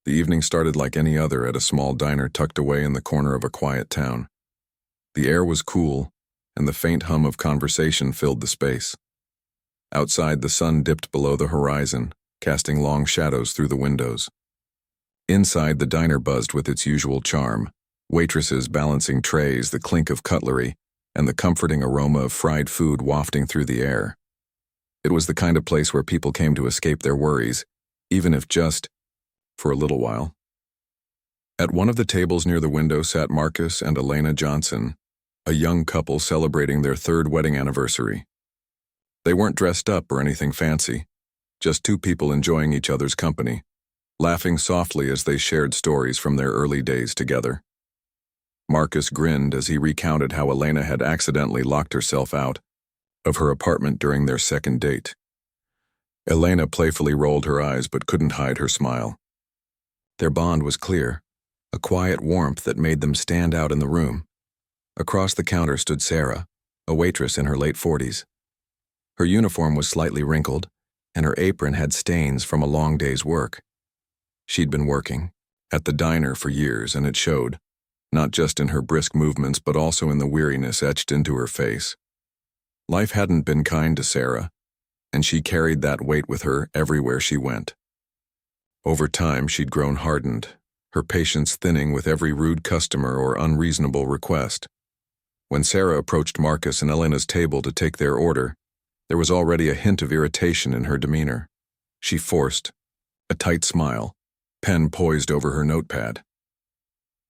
The evening started like any other at a small diner tucked away in the corner of a quiet town. The air was cool, and the faint hum of conversation filled the space. Outside, the sun dipped below the horizon, casting long shadows through the windows. Inside, the diner buzzed with its usual charm, waitresses balancing trays, the clink of cutlery, and the comforting aroma of fried food wafting through the air. It was the kind of place where people came to escape their worries, even if just for a little while. At one of the tables near the window sat Marcus and Elena Johnson, a young couple celebrating their third wedding anniversary. They weren't dressed up or anything fancy, just two people enjoying each other's company, laughing softly as they shared stories from their early days together. Marcus grinned as he recounted how Elena had accidentally locked herself out of her apartment during their second date. Elena playfully rolled her eyes but couldn't hide her smile. Their bond was clear, a quiet warmth that made them stand out in the room. Across the counter stood Sarah, a waitress in her late 40s. Her uniform was slightly wrinkled, and her apron had stains from a long day's work. She'd been working at the diner for years, and it showed, not just in her brisk movements but also in the weariness etched into her face. Life hadn't been kind to Sarah, and she carried that weight with her everywhere she went. Over time, she'd grown hardened, her patience thinning with every rude customer or unreasonable request. When Sarah approached Marcus and Elena's table to take their order, there was already a hint of irritation in her demeanor. She forced a tight smile, pen poised over her notepad.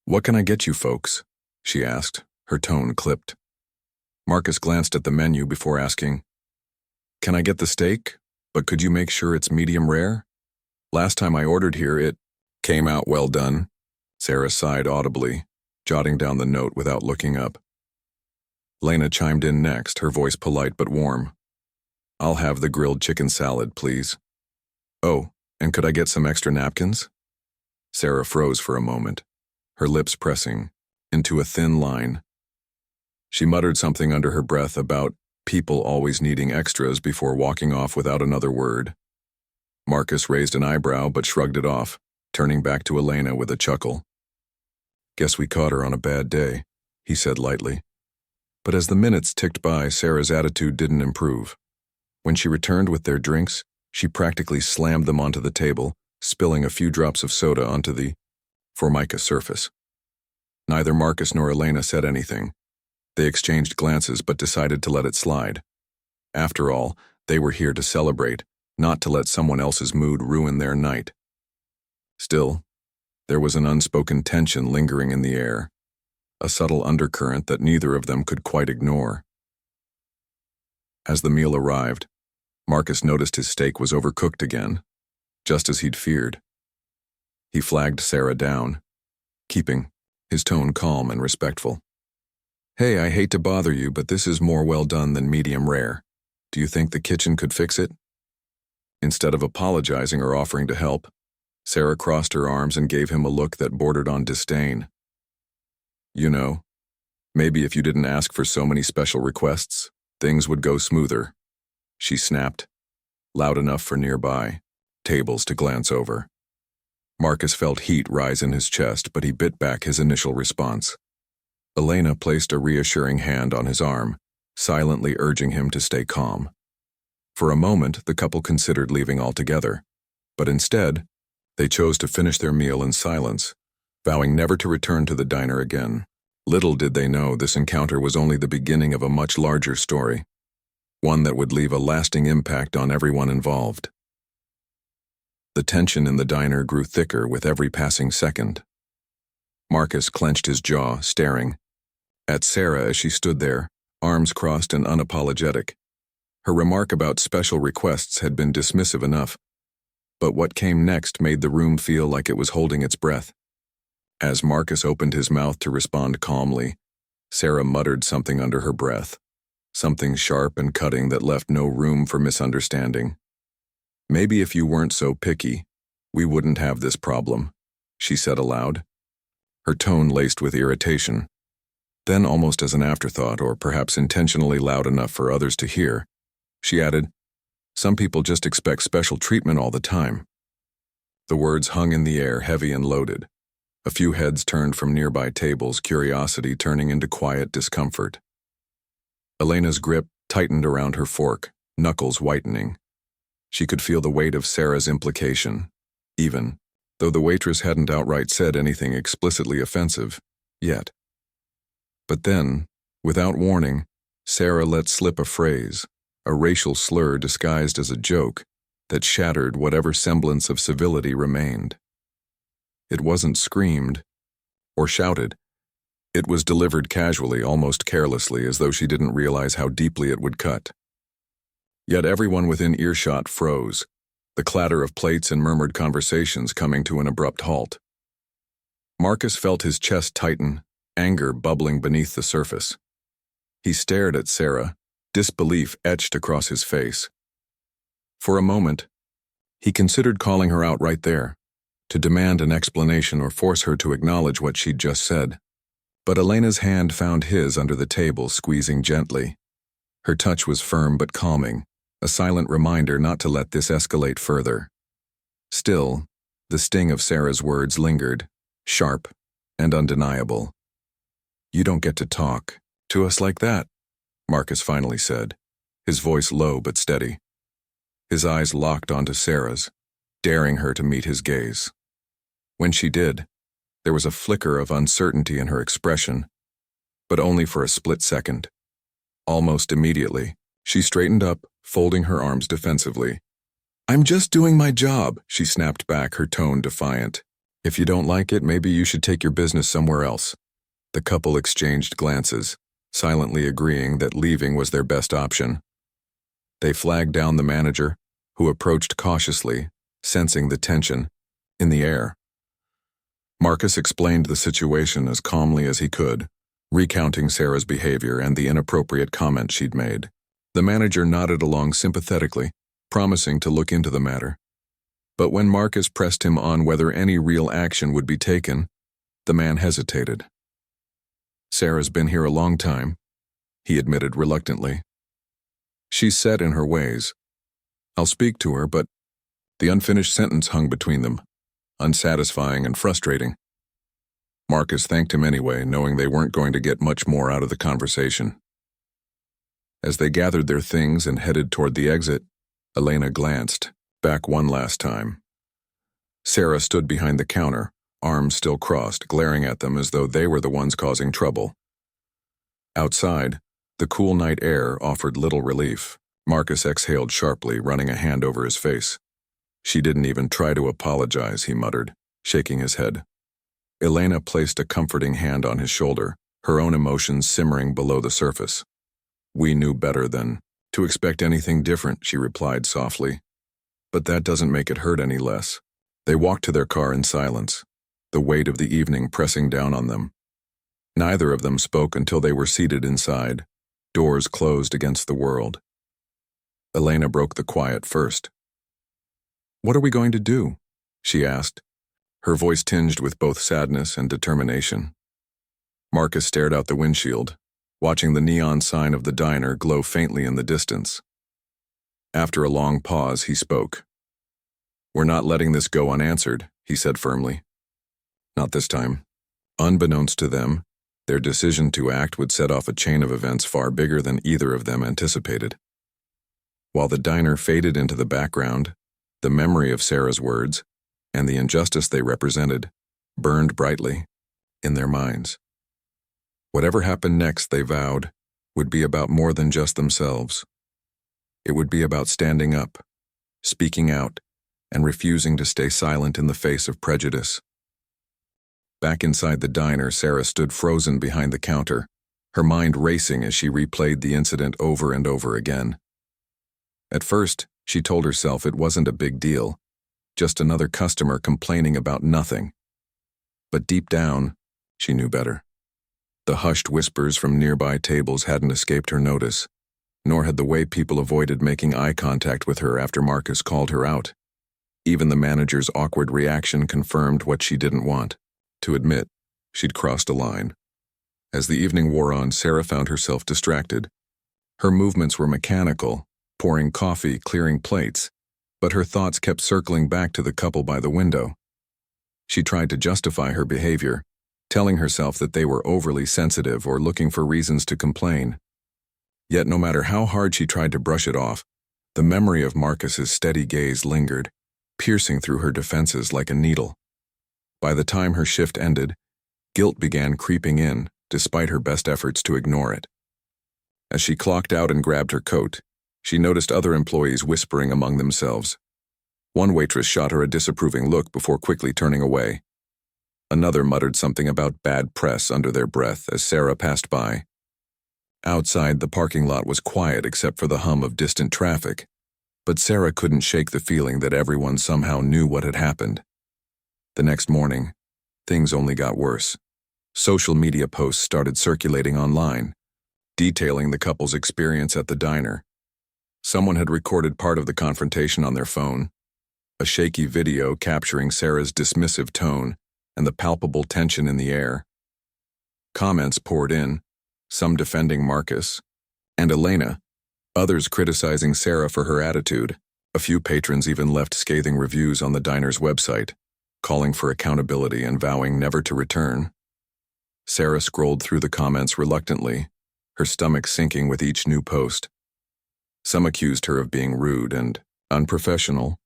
"What can I get you folks?" she asked, her tone clipped. Marcus glanced at the menu before asking, "Can I get the steak? But could you make sure it's medium rare? Last time I ordered here, it came out well done." Sarah sighed audibly, jotting down the note without looking up. Lena chimed in next, her voice polite but warm. "I'll have the grilled chicken salad, please. Oh, and could I get some extra napkins?" Sarah froze for a moment, her lips pressing into a thin line. She muttered something under her breath about people always needing extras before walking off without another word. Marcus raised an eyebrow but shrugged it off, turning back to Elena with a chuckle. "Guess we caught her on a bad day," he said lightly. But as the minutes ticked by, Sarah's attitude didn't improve. When she returned with their drinks, she practically slammed them onto the table, spilling a few drops of soda onto the formica surface. Neither Marcus nor Elena said anything. They exchanged glances but decided to let it slide. After all, they were here to celebrate, not to let someone else's mood ruin their night. Still, there was an unspoken tension lingering in the air, a subtle undercurrent that neither of them could quite ignore. As the meal arrived, Marcus noticed his steak was overcooked again, just as he'd feared. He flagged Sarah down, keeping his tone calm and respectful. "Hey, I hate to bother you, but this is more well done than medium rare. Do you think the kitchen could fix it?" Instead of apologizing or offering to help, Sarah crossed her arms and gave him a look that bordered on disdain. "You know, maybe if you didn't ask for so many special requests, things would go smoother," she snapped, loud enough for nearby tables to glance over. Marcus felt heat rise in his chest, but he bit back his initial response. Elena placed a reassuring hand on his arm, silently urging him to stay calm. For a moment, the couple considered leaving altogether, but instead, they chose to finish their meal in silence, vowing never to return to the diner again. Little did they know this encounter was only the beginning of a much larger story, one that would leave a lasting impact on everyone involved. The tension in the diner grew thicker with every passing second. Marcus clenched his jaw, staring at Sarah as she stood there, arms crossed and unapologetic. Her remark about special requests had been dismissive enough, but what came next made the room feel like it was holding its breath. As Marcus opened his mouth to respond calmly, Sarah muttered something under her breath, something sharp and cutting that left no room for misunderstanding. "Maybe if you weren't so picky, we wouldn't have this problem," she said aloud, her tone laced with irritation. Then, almost as an afterthought, or perhaps intentionally loud enough for others to hear, she added, "Some people just expect special treatment all the time." The words hung in the air, heavy and loaded. A few heads turned from nearby tables, curiosity turning into quiet discomfort. Elena's grip tightened around her fork, knuckles whitening. She could feel the weight of Sarah's implication, even though the waitress hadn't outright said anything explicitly offensive, yet. But then, without warning, Sarah let slip a phrase, a racial slur disguised as a joke, that shattered whatever semblance of civility remained. It wasn't screamed or shouted. It was delivered casually, almost carelessly, as though she didn't realize how deeply it would cut. Yet everyone within earshot froze, the clatter of plates and murmured conversations coming to an abrupt halt. Marcus felt his chest tighten, anger bubbling beneath the surface. He stared at Sarah, disbelief etched across his face. For a moment, he considered calling her out right there, to demand an explanation or force her to acknowledge what she'd just said. But Elena's hand found his under the table, squeezing gently. Her touch was firm but calming, a silent reminder not to let this escalate further. Still, the sting of Sarah's words lingered, sharp and undeniable. "You don't get to talk to us like that," Marcus finally said, his voice low but steady. His eyes locked onto Sarah's, daring her to meet his gaze. When she did, there was a flicker of uncertainty in her expression, but only for a split second. Almost immediately, she straightened up, folding her arms defensively. "I'm just doing my job," she snapped back, her tone defiant. "If you don't like it, maybe you should take your business somewhere else." The couple exchanged glances, silently agreeing that leaving was their best option. They flagged down the manager, who approached cautiously, sensing the tension in the air. Marcus explained the situation as calmly as he could, recounting Sarah's behavior and the inappropriate comment she'd made. The manager nodded along sympathetically, promising to look into the matter. But when Marcus pressed him on whether any real action would be taken, the man hesitated. "Sarah's been here a long time," he admitted reluctantly. "She's set in her ways. I'll speak to her, but..." The unfinished sentence hung between them, unsatisfying and frustrating. Marcus thanked him anyway, knowing they weren't going to get much more out of the conversation. As they gathered their things and headed toward the exit, Elena glanced back one last time. Sarah stood behind the counter, arms still crossed, glaring at them as though they were the ones causing trouble. Outside, the cool night air offered little relief. Marcus exhaled sharply, running a hand over his face. "She didn't even try to apologize," he muttered, shaking his head. Elena placed a comforting hand on his shoulder, her own emotions simmering below the surface. "We knew better than to expect anything different," she replied softly. "But that doesn't make it hurt any less." They walked to their car in silence, the weight of the evening pressing down on them. Neither of them spoke until they were seated inside, doors closed against the world. Elena broke the quiet first. "What are we going to do?" she asked, her voice tinged with both sadness and determination. Marcus stared out the windshield, watching the neon sign of the diner glow faintly in the distance. After a long pause, he spoke. "We're not letting this go unanswered," he said firmly. "Not this time." Unbeknownst to them, their decision to act would set off a chain of events far bigger than either of them anticipated. While the diner faded into the background, the memory of Sarah's words, and the injustice they represented, burned brightly in their minds. Whatever happened next, they vowed, would be about more than just themselves. It would be about standing up, speaking out, and refusing to stay silent in the face of prejudice. Back inside the diner, Sarah stood frozen behind the counter, her mind racing as she replayed the incident over and over again. At first, she told herself it wasn't a big deal, just another customer complaining about nothing. But deep down, she knew better. The hushed whispers from nearby tables hadn't escaped her notice, nor had the way people avoided making eye contact with her after Marcus called her out. Even the manager's awkward reaction confirmed what she didn't want to admit. She'd crossed a line. As the evening wore on, Sarah found herself distracted. Her movements were mechanical, pouring coffee, clearing plates, but her thoughts kept circling back to the couple by the window. She tried to justify her behavior, telling herself that they were overly sensitive or looking for reasons to complain. Yet no matter how hard she tried to brush it off, the memory of Marcus's steady gaze lingered, piercing through her defenses like a needle. By the time her shift ended, guilt began creeping in, despite her best efforts to ignore it. As she clocked out and grabbed her coat, she noticed other employees whispering among themselves. One waitress shot her a disapproving look before quickly turning away. Another muttered something about bad press under their breath as Sarah passed by. Outside, the parking lot was quiet except for the hum of distant traffic, but Sarah couldn't shake the feeling that everyone somehow knew what had happened. The next morning, things only got worse. Social media posts started circulating online, detailing the couple's experience at the diner. Someone had recorded part of the confrontation on their phone, a shaky video capturing Sarah's dismissive tone and the palpable tension in the air. Comments poured in, some defending Marcus and Elena, others criticizing Sarah for her attitude. A few patrons even left scathing reviews on the diner's website, calling for accountability and vowing never to return. Sarah scrolled through the comments reluctantly, her stomach sinking with each new post. Some accused her of being rude and unprofessional.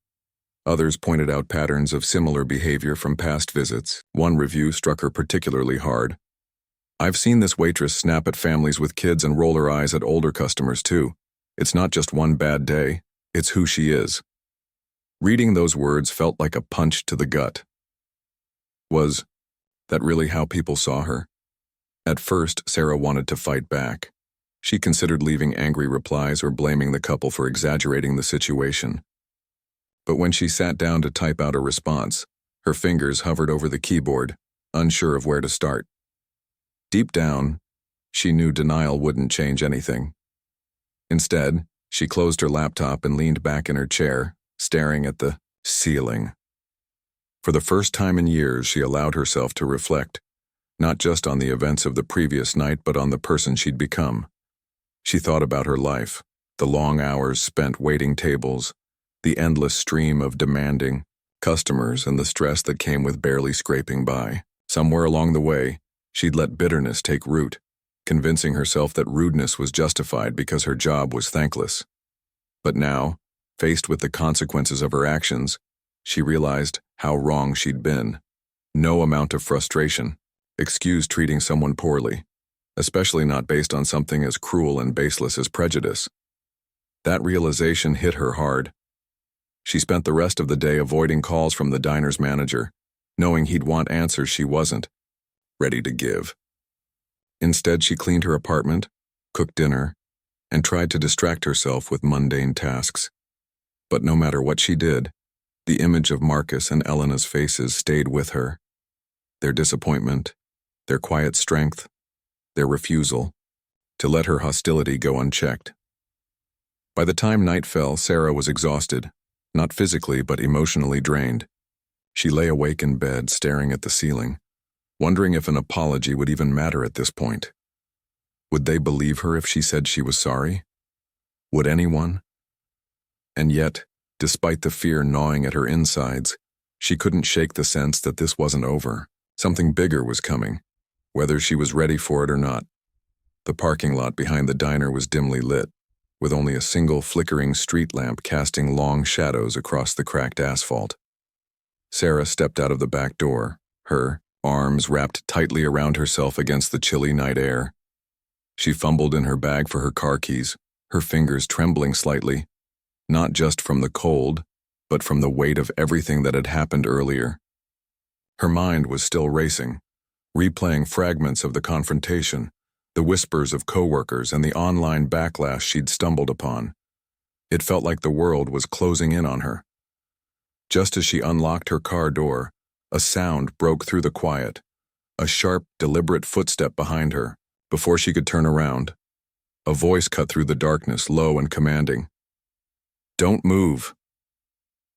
Others pointed out patterns of similar behavior from past visits. One review struck her particularly hard. "I've seen this waitress snap at families with kids and roll her eyes at older customers too. It's not just one bad day, it's who she is." Reading those words felt like a punch to the gut. Was that really how people saw her? At first, Sarah wanted to fight back. She considered leaving angry replies or blaming the couple for exaggerating the situation. But when she sat down to type out a response, her fingers hovered over the keyboard, unsure of where to start. Deep down, she knew denial wouldn't change anything. Instead, she closed her laptop and leaned back in her chair, staring at the ceiling. For the first time in years, she allowed herself to reflect, not just on the events of the previous night, but on the person she'd become. She thought about her life, the long hours spent waiting tables, the endless stream of demanding customers, and the stress that came with barely scraping by. Somewhere along the way, she'd let bitterness take root, convincing herself that rudeness was justified because her job was thankless. But now, faced with the consequences of her actions, she realized how wrong she'd been. No amount of frustration excused treating someone poorly, especially not based on something as cruel and baseless as prejudice. That realization hit her hard. She spent the rest of the day avoiding calls from the diner's manager, knowing he'd want answers she wasn't ready to give. Instead, she cleaned her apartment, cooked dinner, and tried to distract herself with mundane tasks. But no matter what she did, the image of Marcus and Elena's faces stayed with her. Their disappointment, their quiet strength, their refusal to let her hostility go unchecked. By the time night fell, Sarah was exhausted, not physically but emotionally drained. She lay awake in bed, staring at the ceiling, wondering if an apology would even matter at this point. Would they believe her if she said she was sorry? Would anyone? And yet, despite the fear gnawing at her insides, she couldn't shake the sense that this wasn't over. Something bigger was coming, whether she was ready for it or not. The parking lot behind the diner was dimly lit, with only a single flickering street lamp casting long shadows across the cracked asphalt. Sarah stepped out of the back door, her arms wrapped tightly around herself against the chilly night air. She fumbled in her bag for her car keys, her fingers trembling slightly, not just from the cold, but from the weight of everything that had happened earlier. Her mind was still racing, replaying fragments of the confrontation, the whispers of coworkers, and the online backlash she'd stumbled upon. It felt like the world was closing in on her. Just as she unlocked her car door, a sound broke through the quiet, a sharp, deliberate footstep behind her. Before she could turn around, a voice cut through the darkness, low and commanding. "Don't move."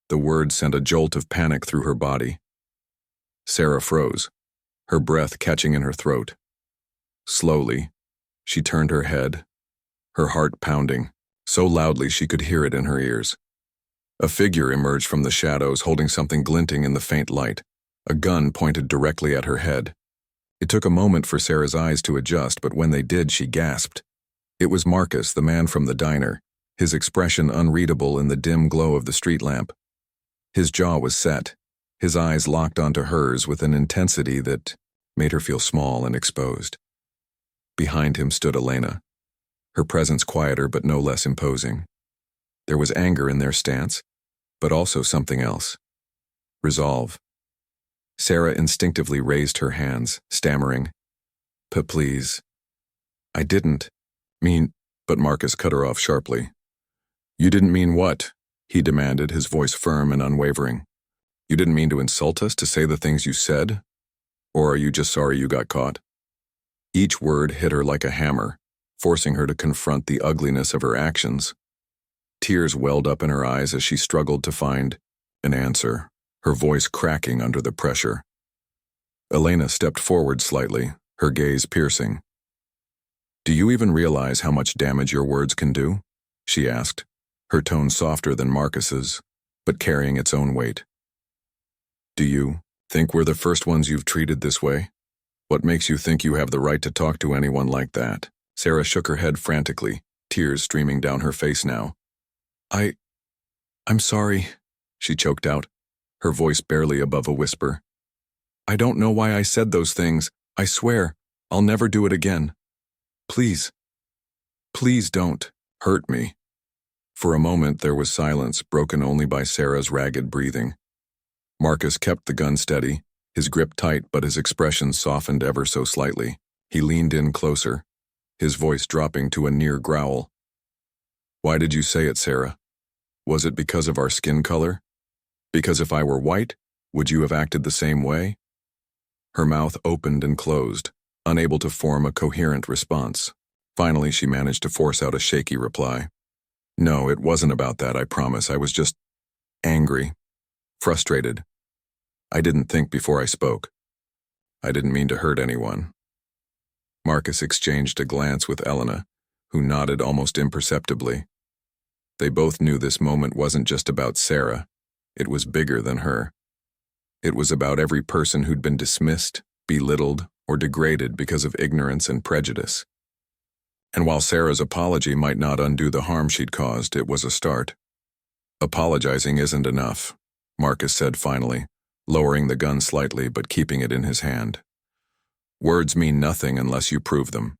The word sent a jolt of panic through her body. Sarah froze, her breath catching in her throat. Slowly, she turned her head, her heart pounding, so loudly she could hear it in her ears. A figure emerged from the shadows holding something glinting in the faint light, a gun pointed directly at her head. It took a moment for Sarah's eyes to adjust, but when they did, she gasped. It was Marcus, the man from the diner, his expression unreadable in the dim glow of the street lamp. His jaw was set, his eyes locked onto hers with an intensity that made her feel small and exposed. Behind him stood Elena, her presence quieter but no less imposing. There was anger in their stance, but also something else. Resolve. Sarah instinctively raised her hands, stammering, Please. I didn't mean, but Marcus cut her off sharply. You didn't mean what? He demanded, his voice firm and unwavering. You didn't mean to insult us, to say the things you said? Or are you just sorry you got caught? Each word hit her like a hammer, forcing her to confront the ugliness of her actions. Tears welled up in her eyes as she struggled to find an answer, her voice cracking under the pressure. Elena stepped forward slightly, her gaze piercing. Do you even realize how much damage your words can do? She asked, her tone softer than Marcus's, but carrying its own weight. Do you think we're the first ones you've treated this way? What makes you think you have the right to talk to anyone like that? Sarah shook her head frantically, tears streaming down her face now. I'm sorry, she choked out, her voice barely above a whisper. I don't know why I said those things. I swear, I'll never do it again. Please don't hurt me. For a moment there was silence, broken only by Sarah's ragged breathing. Marcus kept the gun steady, his grip tight, but his expression softened ever so slightly. He leaned in closer, his voice dropping to a near growl. Why did you say it, Sarah? Was it because of our skin color? Because if I were white, would you have acted the same way? Her mouth opened and closed, unable to form a coherent response. Finally, she managed to force out a shaky reply. No, it wasn't about that, I promise. I was just angry, frustrated. I didn't think before I spoke. I didn't mean to hurt anyone. Marcus exchanged a glance with Elena, who nodded almost imperceptibly. They both knew this moment wasn't just about Sarah. It was bigger than her. It was about every person who'd been dismissed, belittled, or degraded because of ignorance and prejudice. And while Sarah's apology might not undo the harm she'd caused, it was a start. Apologizing isn't enough, Marcus said finally, lowering the gun slightly but keeping it in his hand. Words mean nothing unless you prove them.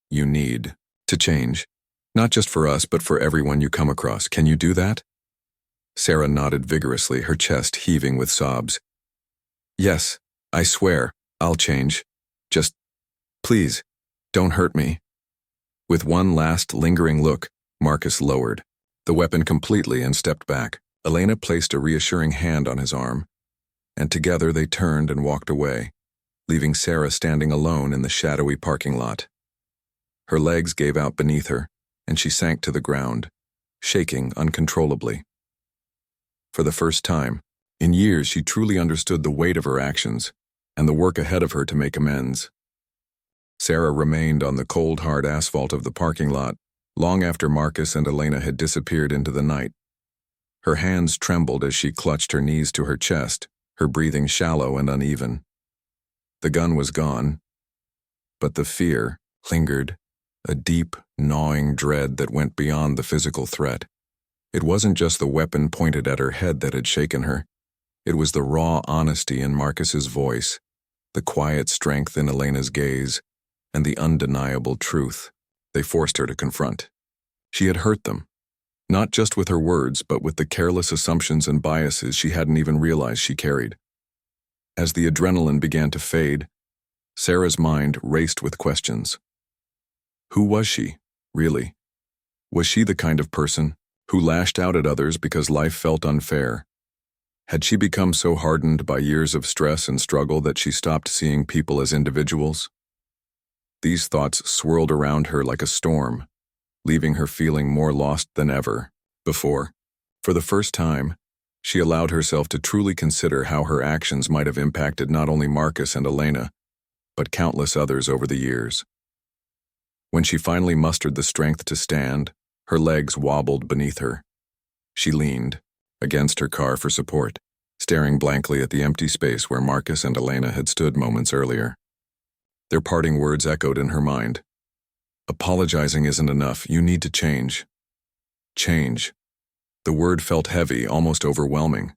You need to change, not just for us but for everyone you come across. Can you do that? Sarah nodded vigorously, her chest heaving with sobs. Yes, I swear, I'll change. Just, please, don't hurt me. With one last lingering look, Marcus lowered the weapon completely and stepped back. Elena placed a reassuring hand on his arm, and together they turned and walked away, leaving Sarah standing alone in the shadowy parking lot. Her legs gave out beneath her, and she sank to the ground, shaking uncontrollably. For the first time in years, she truly understood the weight of her actions and the work ahead of her to make amends. Sarah remained on the cold, hard asphalt of the parking lot long after Marcus and Elena had disappeared into the night. Her hands trembled as she clutched her knees to her chest, her breathing shallow and uneven. The gun was gone, but the fear lingered, a deep, gnawing dread that went beyond the physical threat. It wasn't just the weapon pointed at her head that had shaken her. It was the raw honesty in Marcus's voice, the quiet strength in Elena's gaze, and the undeniable truth they forced her to confront. She had hurt them, not just with her words, but with the careless assumptions and biases she hadn't even realized she carried. As the adrenaline began to fade, Sarah's mind raced with questions. Who was she, really? Was she the kind of person who lashed out at others because life felt unfair? Had she become so hardened by years of stress and struggle that she stopped seeing people as individuals? These thoughts swirled around her like a storm, leaving her feeling more lost than ever before. For the first time, she allowed herself to truly consider how her actions might have impacted not only Marcus and Elena, but countless others over the years. When she finally mustered the strength to stand, her legs wobbled beneath her. She leaned against her car for support, staring blankly at the empty space where Marcus and Elena had stood moments earlier. Their parting words echoed in her mind. Apologizing isn't enough. You need to change. Change. The word felt heavy, almost overwhelming.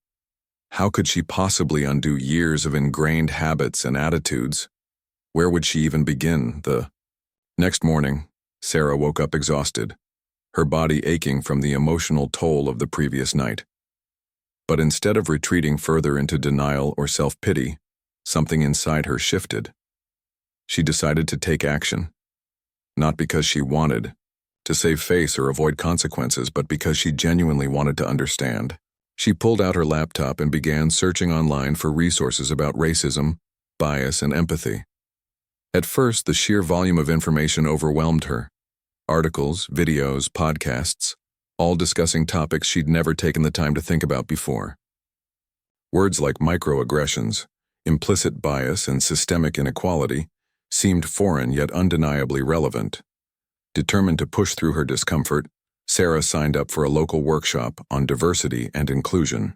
How could she possibly undo years of ingrained habits and attitudes? Where would she even begin? The next morning, Sarah woke up exhausted, her body aching from the emotional toll of the previous night. But instead of retreating further into denial or self-pity, something inside her shifted. She decided to take action. Not because she wanted to save face or avoid consequences, but because she genuinely wanted to understand. She pulled out her laptop and began searching online for resources about racism, bias, and empathy. At first, the sheer volume of information overwhelmed her. Articles, videos, podcasts, all discussing topics she'd never taken the time to think about before. Words like microaggressions, implicit bias, and systemic inequality seemed foreign yet undeniably relevant. Determined to push through her discomfort, Sarah signed up for a local workshop on diversity and inclusion.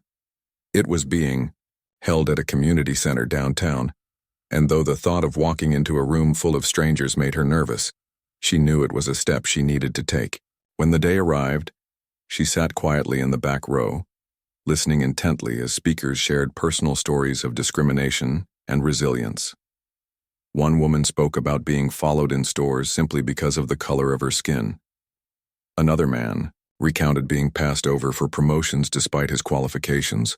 It was being held at a community center downtown, and though the thought of walking into a room full of strangers made her nervous, she knew it was a step she needed to take. When the day arrived, she sat quietly in the back row, listening intently as speakers shared personal stories of discrimination and resilience. One woman spoke about being followed in stores simply because of the color of her skin. Another man recounted being passed over for promotions despite his qualifications,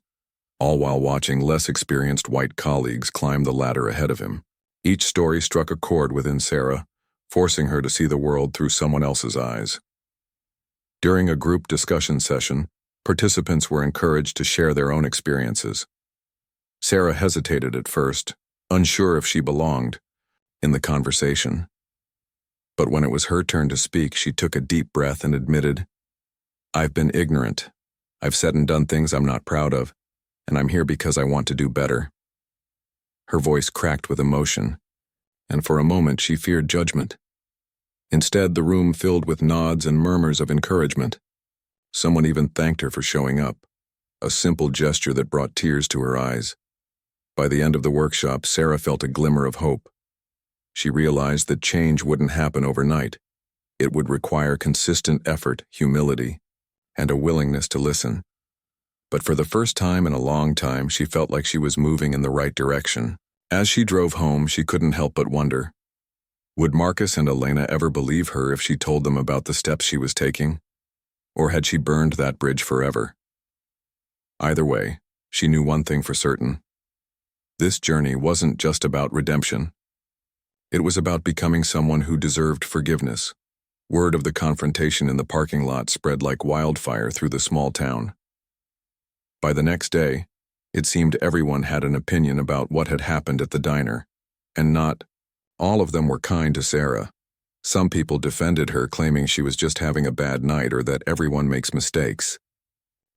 all while watching less experienced white colleagues climb the ladder ahead of him. Each story struck a chord within Sarah, forcing her to see the world through someone else's eyes. During a group discussion session, participants were encouraged to share their own experiences. Sarah hesitated at first, unsure if she belonged in the conversation. But when it was her turn to speak, she took a deep breath and admitted, "I've been ignorant. I've said and done things I'm not proud of, and I'm here because I want to do better." Her voice cracked with emotion, and for a moment she feared judgment. Instead, the room filled with nods and murmurs of encouragement. Someone even thanked her for showing up, a simple gesture that brought tears to her eyes. By the end of the workshop, Sarah felt a glimmer of hope. She realized that change wouldn't happen overnight. It would require consistent effort, humility, and a willingness to listen. But for the first time in a long time, she felt like she was moving in the right direction. As she drove home, she couldn't help but wonder, would Marcus and Elena ever believe her if she told them about the steps she was taking? Or had she burned that bridge forever? Either way, she knew one thing for certain. This journey wasn't just about redemption. It was about becoming someone who deserved forgiveness. Word of the confrontation in the parking lot spread like wildfire through the small town. By the next day, it seemed everyone had an opinion about what had happened at the diner, and not all of them were kind to Sarah. Some people defended her, claiming she was just having a bad night or that everyone makes mistakes.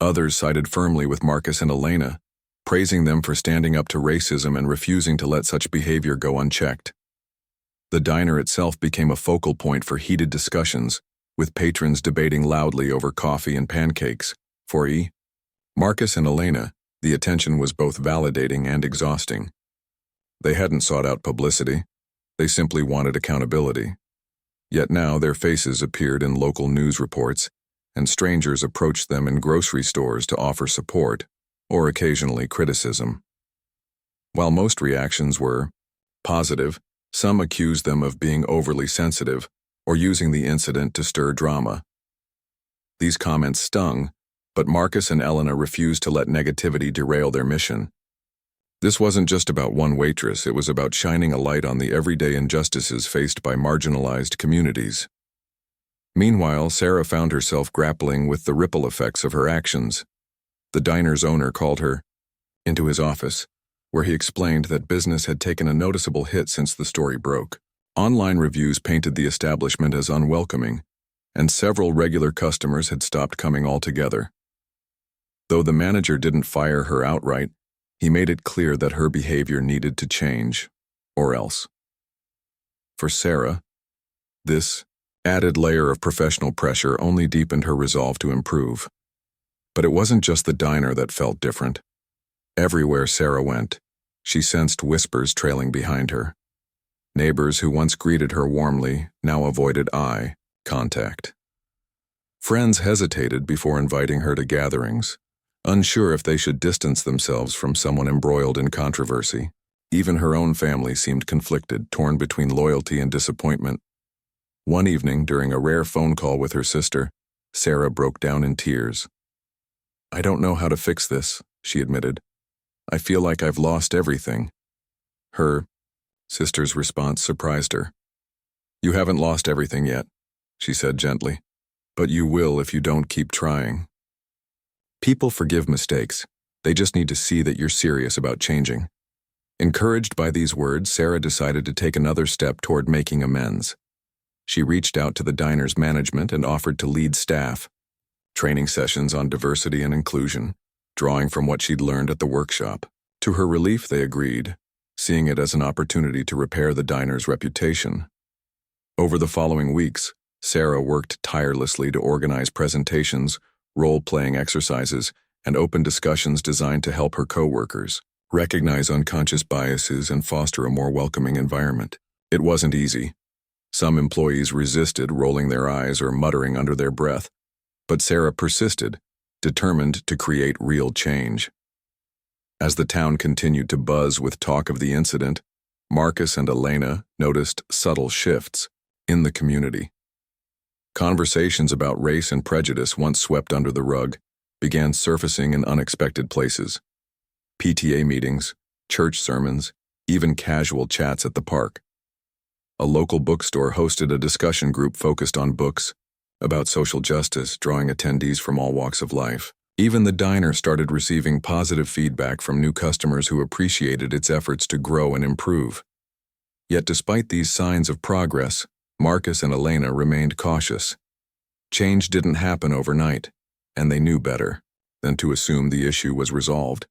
Others sided firmly with Marcus and Elena, praising them for standing up to racism and refusing to let such behavior go unchecked. The diner itself became a focal point for heated discussions, with patrons debating loudly over coffee and pancakes. For Marcus and Elena, the attention was both validating and exhausting. They hadn't sought out publicity. They simply wanted accountability. Yet now their faces appeared in local news reports, and strangers approached them in grocery stores to offer support, or occasionally criticism. While most reactions were positive, some accused them of being overly sensitive or using the incident to stir drama. These comments stung, but Marcus and Elena refused to let negativity derail their mission. This wasn't just about one waitress, it was about shining a light on the everyday injustices faced by marginalized communities. Meanwhile, Sarah found herself grappling with the ripple effects of her actions. The diner's owner called her into his office, where he explained that business had taken a noticeable hit since the story broke. Online reviews painted the establishment as unwelcoming, and several regular customers had stopped coming altogether. Though the manager didn't fire her outright, he made it clear that her behavior needed to change, or else. For Sarah, this added layer of professional pressure only deepened her resolve to improve. But it wasn't just the diner that felt different. Everywhere Sarah went, she sensed whispers trailing behind her. Neighbors who once greeted her warmly now avoided eye contact. Friends hesitated before inviting her to gatherings, unsure if they should distance themselves from someone embroiled in controversy. Even her own family seemed conflicted, torn between loyalty and disappointment. One evening, during a rare phone call with her sister, Sarah broke down in tears. "I don't know how to fix this," she admitted. "I feel like I've lost everything." Her sister's response surprised her. "You haven't lost everything yet," she said gently, "but you will if you don't keep trying." People forgive mistakes. They just need to see that you're serious about changing. Encouraged by these words, Sarah decided to take another step toward making amends. She reached out to the diner's management and offered to lead staff, training sessions on diversity and inclusion, drawing from what she'd learned at the workshop. To her relief, they agreed, seeing it as an opportunity to repair the diner's reputation. Over the following weeks, Sarah worked tirelessly to organize presentations, role-playing exercises, and open discussions designed to help her coworkers recognize unconscious biases and foster a more welcoming environment. It wasn't easy. Some employees resisted, rolling their eyes or muttering under their breath, but Sarah persisted, determined to create real change. As the town continued to buzz with talk of the incident, Marcus and Elena noticed subtle shifts in the community. Conversations about race and prejudice, once swept under the rug, began surfacing in unexpected places. PTA meetings, church sermons, even casual chats at the park. A local bookstore hosted a discussion group focused on books about social justice, drawing attendees from all walks of life. Even the diner started receiving positive feedback from new customers who appreciated its efforts to grow and improve. Yet despite these signs of progress, Marcus and Elena remained cautious. Change didn't happen overnight, and they knew better than to assume the issue was resolved.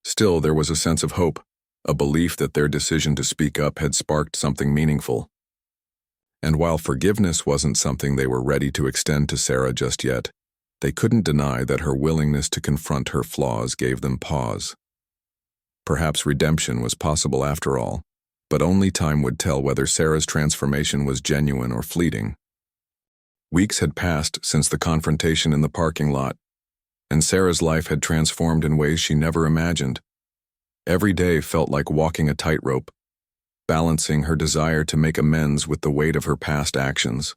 Still, there was a sense of hope, a belief that their decision to speak up had sparked something meaningful. And while forgiveness wasn't something they were ready to extend to Sarah just yet, they couldn't deny that her willingness to confront her flaws gave them pause. Perhaps redemption was possible after all, but only time would tell whether Sarah's transformation was genuine or fleeting. Weeks had passed since the confrontation in the parking lot, and Sarah's life had transformed in ways she never imagined. Every day felt like walking a tightrope, balancing her desire to make amends with the weight of her past actions.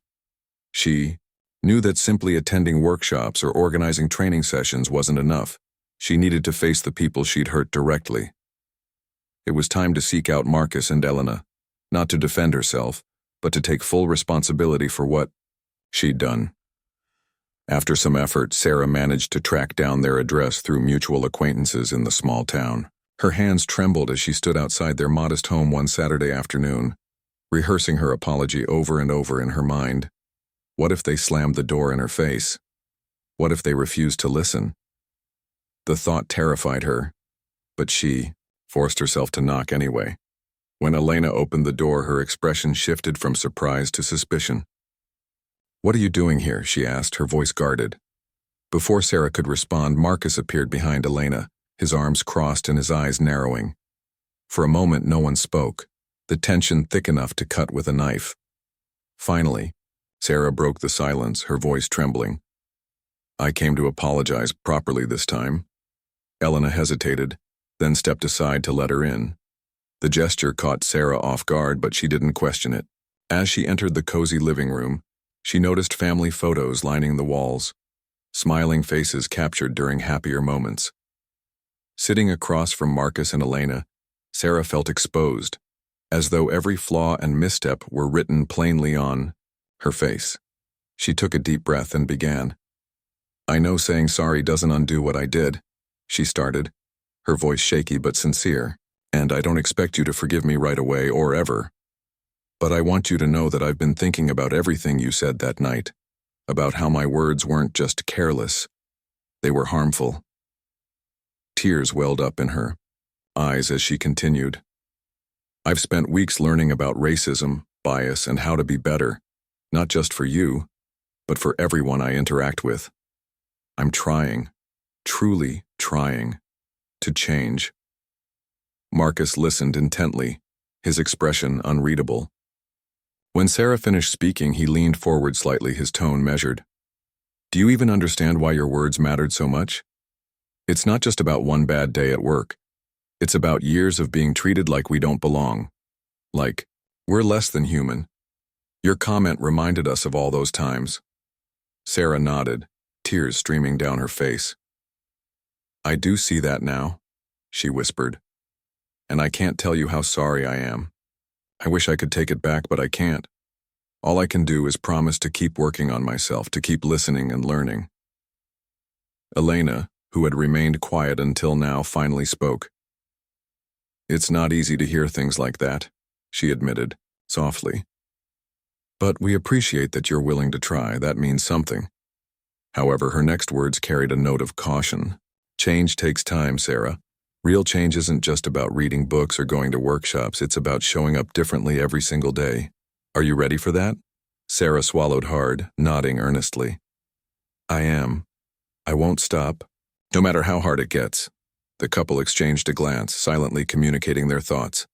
She knew that simply attending workshops or organizing training sessions wasn't enough. She needed to face the people she'd hurt directly. It was time to seek out Marcus and Elena, not to defend herself, but to take full responsibility for what she'd done. After some effort, Sarah managed to track down their address through mutual acquaintances in the small town. Her hands trembled as she stood outside their modest home one Saturday afternoon, rehearsing her apology over and over in her mind. What if they slammed the door in her face? What if they refused to listen? The thought terrified her, but she forced herself to knock anyway. When Elena opened the door, her expression shifted from surprise to suspicion. "What are you doing here?" she asked, her voice guarded. Before Sarah could respond, Marcus appeared behind Elena, his arms crossed and his eyes narrowing. For a moment, no one spoke, the tension thick enough to cut with a knife. Finally, Sarah broke the silence, her voice trembling. "I came to apologize properly this time." Elena hesitated, then stepped aside to let her in. The gesture caught Sarah off guard, but she didn't question it. As she entered the cozy living room, she noticed family photos lining the walls, smiling faces captured during happier moments. Sitting across from Marcus and Elena, Sarah felt exposed, as though every flaw and misstep were written plainly on her face. She took a deep breath and began. "I know saying sorry doesn't undo what I did," she started, her voice shaky but sincere, "and I don't expect you to forgive me right away or ever. But I want you to know that I've been thinking about everything you said that night, about how my words weren't just careless, they were harmful." Tears welled up in her eyes as she continued. "I've spent weeks learning about racism, bias, and how to be better, not just for you, but for everyone I interact with. I'm trying, truly trying, to change. Marcus listened intently, his expression unreadable. When Sarah finished speaking, he leaned forward slightly, his tone measured. Do you even understand why your words mattered so much? It's not just about one bad day at work. It's about years of being treated like we don't belong. Like, we're less than human. Your comment reminded us of all those times. Sarah nodded, tears streaming down her face. I do see that now, she whispered. And I can't tell you how sorry I am. I wish I could take it back, but I can't. All I can do is promise to keep working on myself, to keep listening and learning. Elena, who had remained quiet until now, finally spoke. It's not easy to hear things like that, she admitted, softly. But we appreciate that you're willing to try. That means something. However, her next words carried a note of caution. Change takes time, Sarah. Real change isn't just about reading books or going to workshops. It's about showing up differently every single day. Are you ready for that? Sarah swallowed hard, nodding earnestly. I am. I won't stop, no matter how hard it gets. The couple exchanged a glance, silently communicating their thoughts.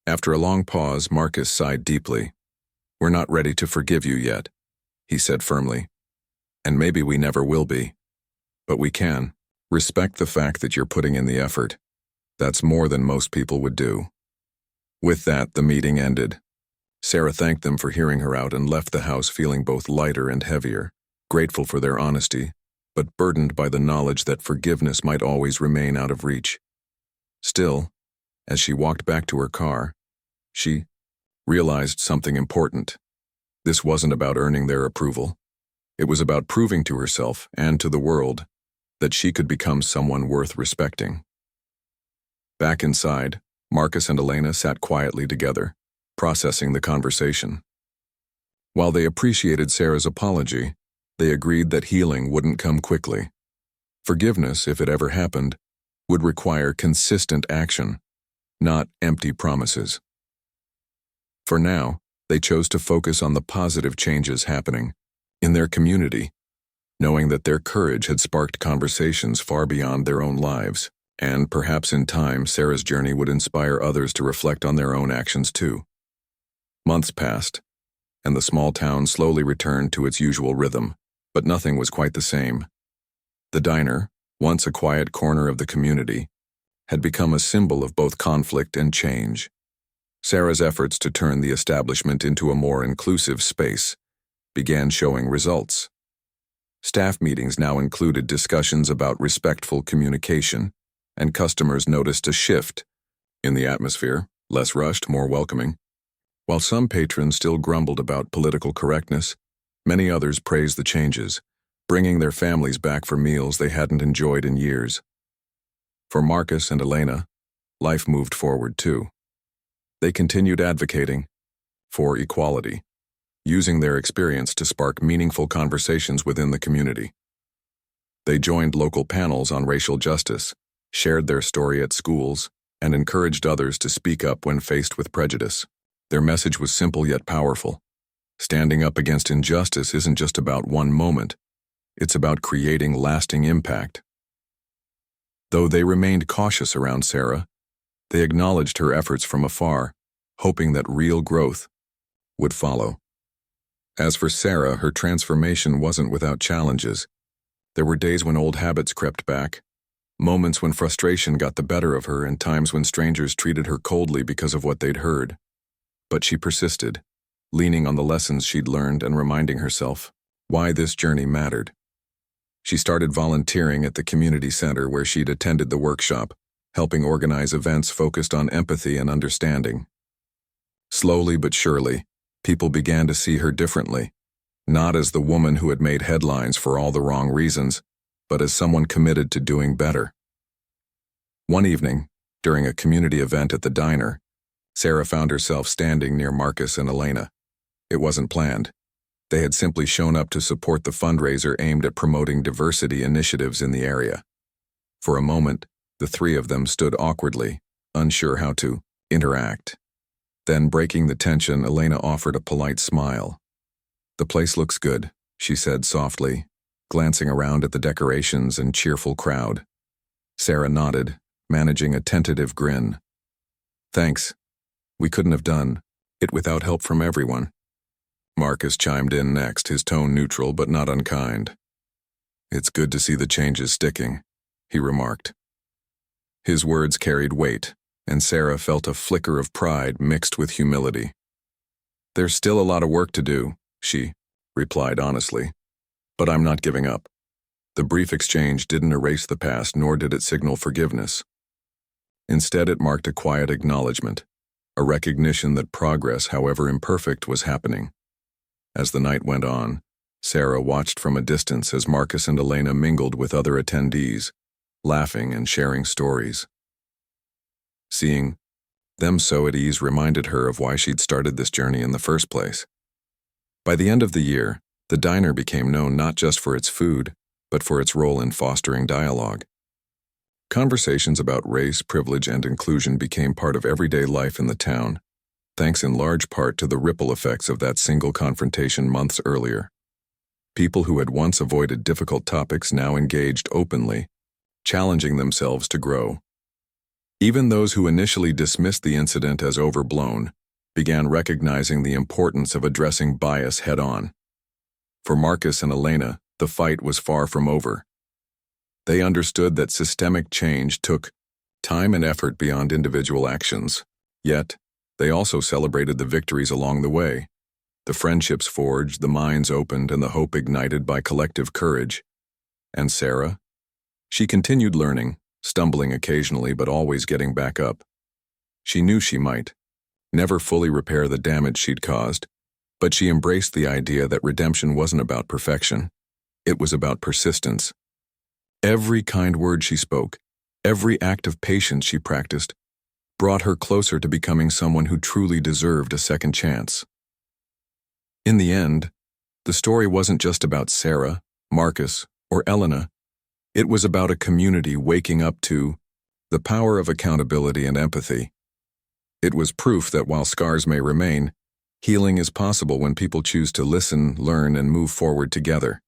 After a long pause, Marcus sighed deeply. We're not ready to forgive you yet, he said firmly. And maybe we never will be. But we can. Respect the fact that you're putting in the effort. That's more than most people would do. With that, the meeting ended. Sarah thanked them for hearing her out and left the house feeling both lighter and heavier, grateful for their honesty, but burdened by the knowledge that forgiveness might always remain out of reach. Still, as she walked back to her car, she realized something important. This wasn't about earning their approval. It was about proving to herself and to the world that she could become someone worth respecting. Back inside, Marcus and Elena sat quietly together, processing the conversation. While they appreciated Sarah's apology, they agreed that healing wouldn't come quickly. Forgiveness, if it ever happened, would require consistent action, not empty promises. For now, they chose to focus on the positive changes happening in their community, knowing that their courage had sparked conversations far beyond their own lives, and perhaps in time Sarah's journey would inspire others to reflect on their own actions too. Months passed, and the small town slowly returned to its usual rhythm, but nothing was quite the same. The diner, once a quiet corner of the community, had become a symbol of both conflict and change. Sarah's efforts to turn the establishment into a more inclusive space began showing results. Staff meetings now included discussions about respectful communication, and customers noticed a shift in the atmosphere, less rushed, more welcoming. While some patrons still grumbled about political correctness, many others praised the changes, bringing their families back for meals they hadn't enjoyed in years. For Marcus and Elena, life moved forward too. They continued advocating for equality, using their experience to spark meaningful conversations within the community. They joined local panels on racial justice, shared their story at schools, and encouraged others to speak up when faced with prejudice. Their message was simple yet powerful. Standing up against injustice isn't just about one moment, it's about creating lasting impact. Though they remained cautious around Sarah, they acknowledged her efforts from afar, hoping that real growth would follow. As for Sarah, her transformation wasn't without challenges. There were days when old habits crept back, moments when frustration got the better of her, and times when strangers treated her coldly because of what they'd heard. But she persisted, leaning on the lessons she'd learned and reminding herself why this journey mattered. She started volunteering at the community center where she'd attended the workshop, helping organize events focused on empathy and understanding. Slowly but surely, people began to see her differently, not as the woman who had made headlines for all the wrong reasons, but as someone committed to doing better. One evening, during a community event at the diner, Sarah found herself standing near Marcus and Elena. It wasn't planned. They had simply shown up to support the fundraiser aimed at promoting diversity initiatives in the area. For a moment, the three of them stood awkwardly, unsure how to interact. Then, breaking the tension, Elena offered a polite smile. "The place looks good," she said softly, glancing around at the decorations and cheerful crowd. Sarah nodded, managing a tentative grin. Thanks. We couldn't have done it without help from everyone. Marcus chimed in next, his tone neutral but not unkind. It's good to see the changes sticking, he remarked. His words carried weight, and Sarah felt a flicker of pride mixed with humility. There's still a lot of work to do, she replied honestly, but I'm not giving up. The brief exchange didn't erase the past, nor did it signal forgiveness. Instead, it marked a quiet acknowledgement, a recognition that progress, however imperfect, was happening. As the night went on, Sarah watched from a distance as Marcus and Elena mingled with other attendees, laughing and sharing stories. Seeing them so at ease reminded her of why she'd started this journey in the first place. By the end of the year, the diner became known not just for its food, but for its role in fostering dialogue. Conversations about race, privilege, and inclusion became part of everyday life in the town, thanks in large part to the ripple effects of that single confrontation months earlier. People who had once avoided difficult topics now engaged openly, challenging themselves to grow. Even those who initially dismissed the incident as overblown began recognizing the importance of addressing bias head-on. For Marcus and Elena, the fight was far from over. They understood that systemic change took time and effort beyond individual actions, yet they also celebrated the victories along the way, the friendships forged, the minds opened, and the hope ignited by collective courage. And Sarah? She continued learning, stumbling occasionally but always getting back up. She knew she might never fully repair the damage she'd caused, but she embraced the idea that redemption wasn't about perfection. It was about persistence. Every kind word she spoke, every act of patience she practiced, brought her closer to becoming someone who truly deserved a second chance. In the end, the story wasn't just about Sarah, Marcus, or Elena. It was about a community waking up to the power of accountability and empathy. It was proof that while scars may remain, healing is possible when people choose to listen, learn, and move forward together.